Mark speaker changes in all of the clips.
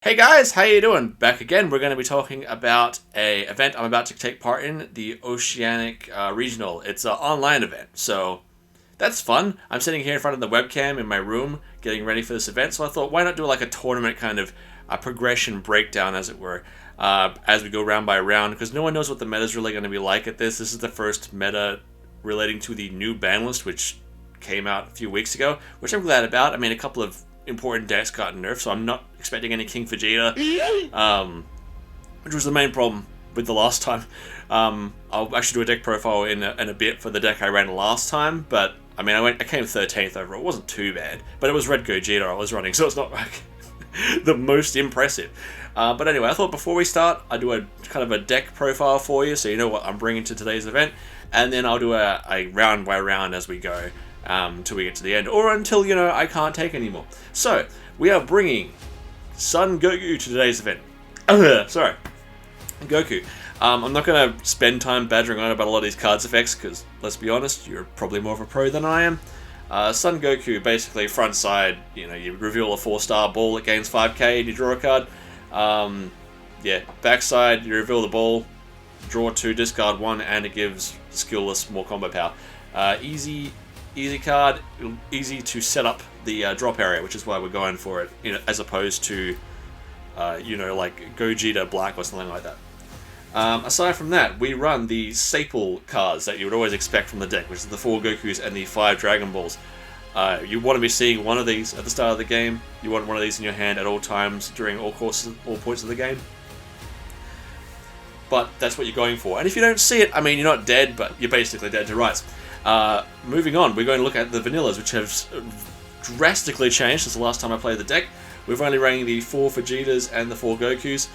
Speaker 1: Hey guys, how you doing? Back again. We're going to be talking about a event I'm about to take part in, the Oceanic Regional. It's an online event, so that's fun. I'm sitting here in front of the webcam in my room, getting ready for this event. So I thought, why not do like a tournament kind of progression breakdown, as it were, as we go round by round, because no one knows what the meta is really going to be like at this. This is the first meta relating to the new Banlist, which came out a few weeks ago, which I'm glad about. I mean, a couple of important decks got nerfed, so I'm not expecting any King Vegeta, which was the main problem with the last time. I'll actually do a deck profile in a bit for the deck I ran last time, but I mean, I came 13th overall. It wasn't too bad, but it was Red Gogeta I was running, so it's not like the most impressive. But anyway, I thought before we start, I'd do a kind of a deck profile for you, so you know what I'm bringing to today's event, and then I'll do a round by round as we go. Till we get to the end, or until, I can't take anymore. So, we are bringing Son Goku to today's event. Sorry. Goku. I'm not going to spend time badgering on about a lot of these cards effects, because, let's be honest, you're probably more of a pro than I am. Son Goku, basically, front side, you reveal a 4-star ball that gains 5k, and you draw a card. Backside, you reveal the ball, draw 2, discard 1, and it gives skillless more combo power. Easy card, easy to set up the drop area, which is why we're going for it, as opposed to, like Gogeta Black or something like that. Aside from that, we run the staple cards that you would always expect from the deck, which is the 4 Gokus and the 5 Dragon Balls. You want to be seeing one of these at the start of the game. You want one of these in your hand at all times during all points of the game. But that's what you're going for. And if you don't see it, I mean, you're not dead, but you're basically dead to rights. Moving on, we're going to look at the vanillas, which have drastically changed since the last time I played the deck. We're only running the 4 Vegetas and the 4 Gokus.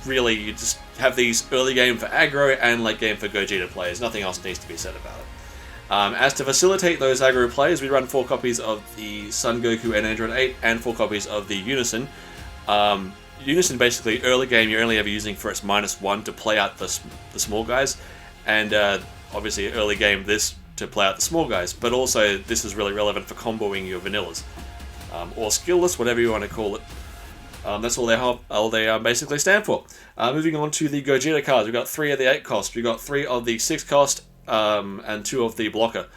Speaker 1: Really, you just have these early game for aggro and late game for Gogeta players. Nothing else needs to be said about it. As to facilitate those aggro players, we run 4 copies of the Son Goku and Android 8 and 4 copies of the Unison. Unison, basically, early game, you're only ever using for its -1 to play out the small guys. And obviously, early game, this to play out the small guys, but also this is really relevant for comboing your vanillas, or skillless, whatever you want to call it. That's all they basically stand for. Moving on to the Gogeta cards, we've got 3 of the 8 cost, we've got 3 of the 6 cost, and 2 of the blocker.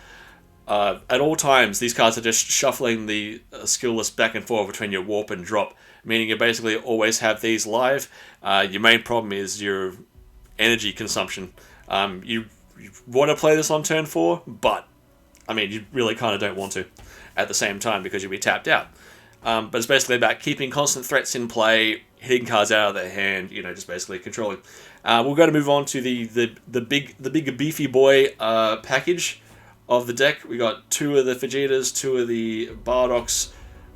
Speaker 1: At all times, these cards are just shuffling the skillless back and forth between your warp and drop, meaning you basically always have these live. Your main problem is your energy consumption. You want to play this on turn 4, but I mean, you really kind of don't want to at the same time because you'll be tapped out. But it's basically about keeping constant threats in play, hitting cards out of their hand, just basically controlling. We're going to move on to the big beefy boy package of the deck. We got 2 of the Vegetas, 2 of the Bardoks,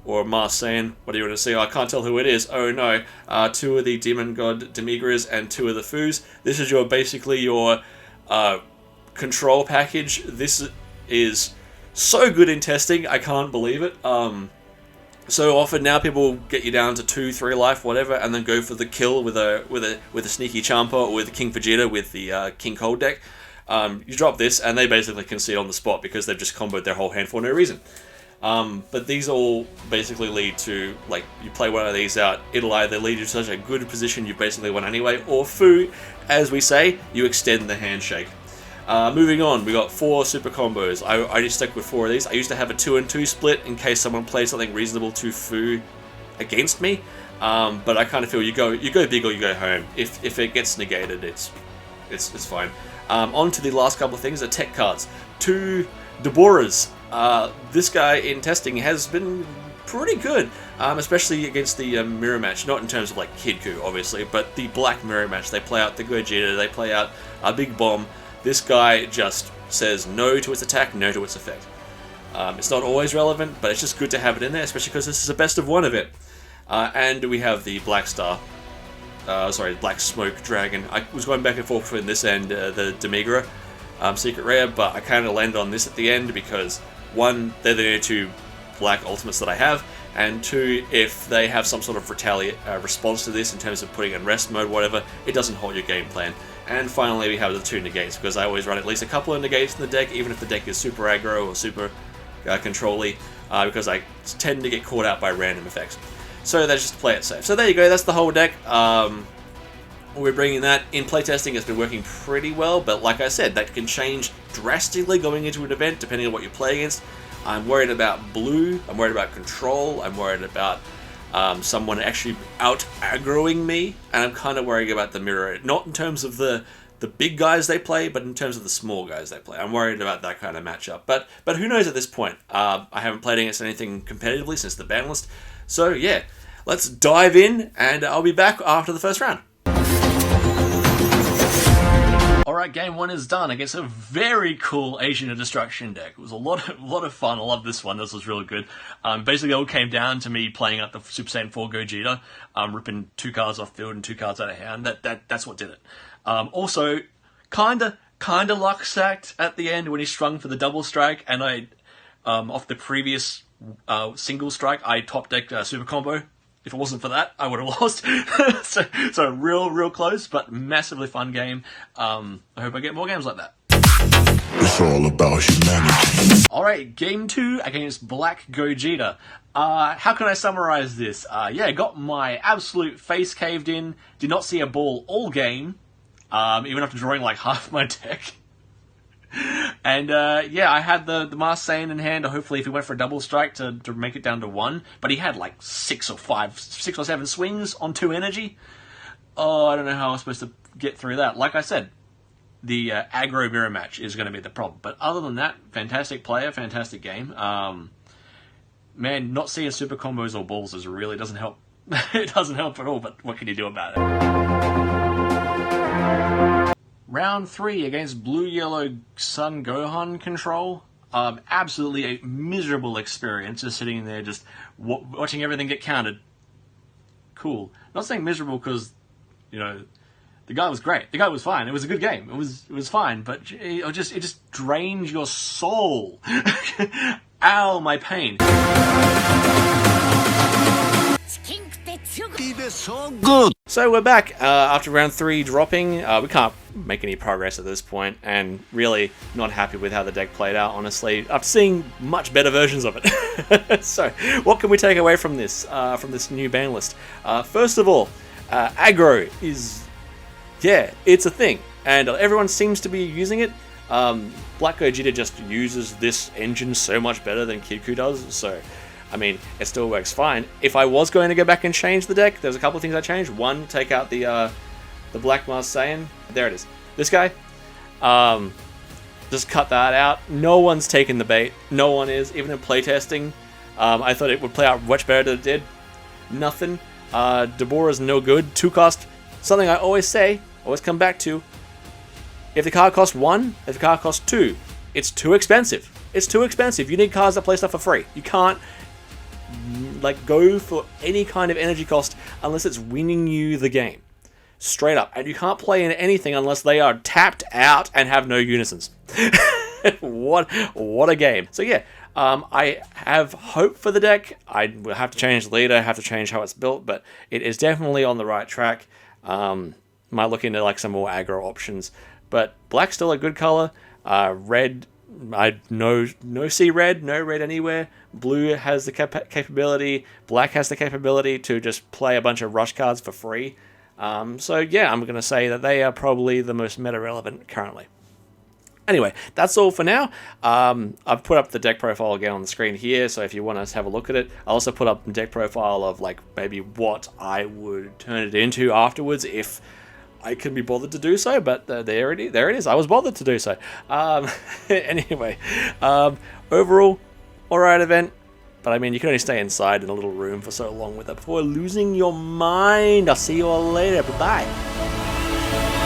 Speaker 1: or Marseille, what do you want to see? I can't tell who it is. Oh no. 2 of the Demon God Demigras and 2 of the Foos. This is basically your control package. This is so good in testing, I can't believe it. So often now people get you down to 2-3 life, whatever, and then go for the kill with a sneaky Champa or with King Vegeta with the King Cold deck. You drop this and they basically concede on the spot because they've just comboed their whole hand for no reason. But these all basically lead to, like, you play one of these out, it'll either lead you to such a good position you basically won anyway, or foo, as we say, you extend the handshake. Moving on, we got 4 super combos. I just stuck with 4 of these. I used to have a 2-2 split in case someone plays something reasonable to foo against me, but I kind of feel you go big or you go home. If it gets negated, it's fine. On to the last couple of things, the tech cards. 2 Deborahs. This guy in testing has been pretty good, especially against the mirror match, not in terms of like KidKu obviously, but the black mirror match. They play out the Gogeta, they play out a big bomb. This guy just says no to its attack, no to its effect. It's not always relevant, but it's just good to have it in there, especially because this is a best of 1 of it. And we have the Black Smoke Dragon. I was going back and forth between this and the Demigra Secret Rare, but I kind of landed on this at the end because 1, they're the only 2 black ultimates that I have, and 2, if they have some sort of response to this in terms of putting in rest mode, whatever, it doesn't halt your game plan. And finally, we have the 2 negates, because I always run at least a couple of negates in the deck, even if the deck is super aggro or super control-y, because I tend to get caught out by random effects. So they just play it safe. So there you go, that's the whole deck. We're bringing that in playtesting. It's been working pretty well, but like I said, that can change drastically going into an event depending on what you play against. I'm worried about blue, I'm worried about control, I'm worried about someone actually out-aggroing me, and I'm kind of worried about the mirror. Not in terms of the big guys they play, but in terms of the small guys they play. I'm worried about that kind of matchup. But who knows at this point? I haven't played against anything competitively since the Banlist. So yeah, let's dive in, and I'll be back after the first round. Alright, game 1 is done against a very cool Asian of Destruction deck. It was a lot of fun. I love this one. This was really good. Basically, it all came down to me playing out the Super Saiyan 4 Gogeta, ripping 2 cards off field and 2 cards out of hand. That's what did it. Also, kinda luck sacked at the end when he strung for the double strike, and I, off the previous single strike, I top decked Super Combo. If it wasn't for that, I would have lost. so real close, but massively fun game. I hope I get more games like that.
Speaker 2: It's all about humanity.
Speaker 1: Alright, game 2 against Black Gogeta. How can I summarize this? Yeah, got my absolute face caved in, did not see a ball all game, even after drawing like half my deck. And yeah, I had the Masked Saiyan in hand, hopefully if he went for a double strike to make it down to 1, but he had like 6 or 7 swings on 2 energy. Oh, I don't know how I was supposed to get through that. Like I said, the aggro mirror match is going to be the problem. But other than that, fantastic player, fantastic game. Man, not seeing super combos or balls really doesn't help. It doesn't help at all, but what can you do about it? Round 3 against Blue-Yellow Sun Gohan control. Absolutely a miserable experience, just sitting there just watching everything get counted. Cool. Not saying miserable because, you know, the guy was great. The guy was fine. It was a good game. It was fine, but it just drains your soul. Ow, my pain.
Speaker 2: So good.
Speaker 1: So we're back after round 3 dropping. We can't make any progress at this point, and really not happy with how the deck played out, honestly. After seeing much better versions of it. So what can we take away from this new ban list? First of all, aggro is, yeah, it's a thing, and everyone seems to be using it. Black Gogeta just uses this engine so much better than KidKu does, so I mean, it still works fine. If I was going to go back and change the deck, there's a couple of things I changed. One, take out the Black Masked Saiyan. There it is. This guy. Just cut that out. No one's taken the bait. No one is. Even in playtesting, I thought it would play out much better than it did. Nothing. Deborah's no good. 2 cost. Something I always say, always come back to. If the card costs 1, if the card costs 2, it's too expensive. It's too expensive. You need cards that play stuff for free. You can't like go for any kind of energy cost unless it's winning you the game. Straight up. And you can't play in anything unless they are tapped out and have no unisons. What a game. So yeah, I have hope for the deck. I will have to change the leader, have to change how it's built, but it is definitely on the right track. Might look into like some more aggro options. But black's still a good color. Red, I no see red, no red anywhere. Blue has the capability. Black has the capability to just play a bunch of rush cards for free. So yeah, I'm going to say that they are probably the most meta relevant currently. Anyway, that's all for now. I've put up the deck profile again on the screen here, so if you want to have a look at it. I also put up a deck profile of like maybe what I would turn it into afterwards if I can be bothered to do so, but there it is. I was bothered to do so. Anyway, overall, alright event, but I mean, you can only stay inside in a little room for so long with it before losing your mind. I'll see you all later. Bye-bye.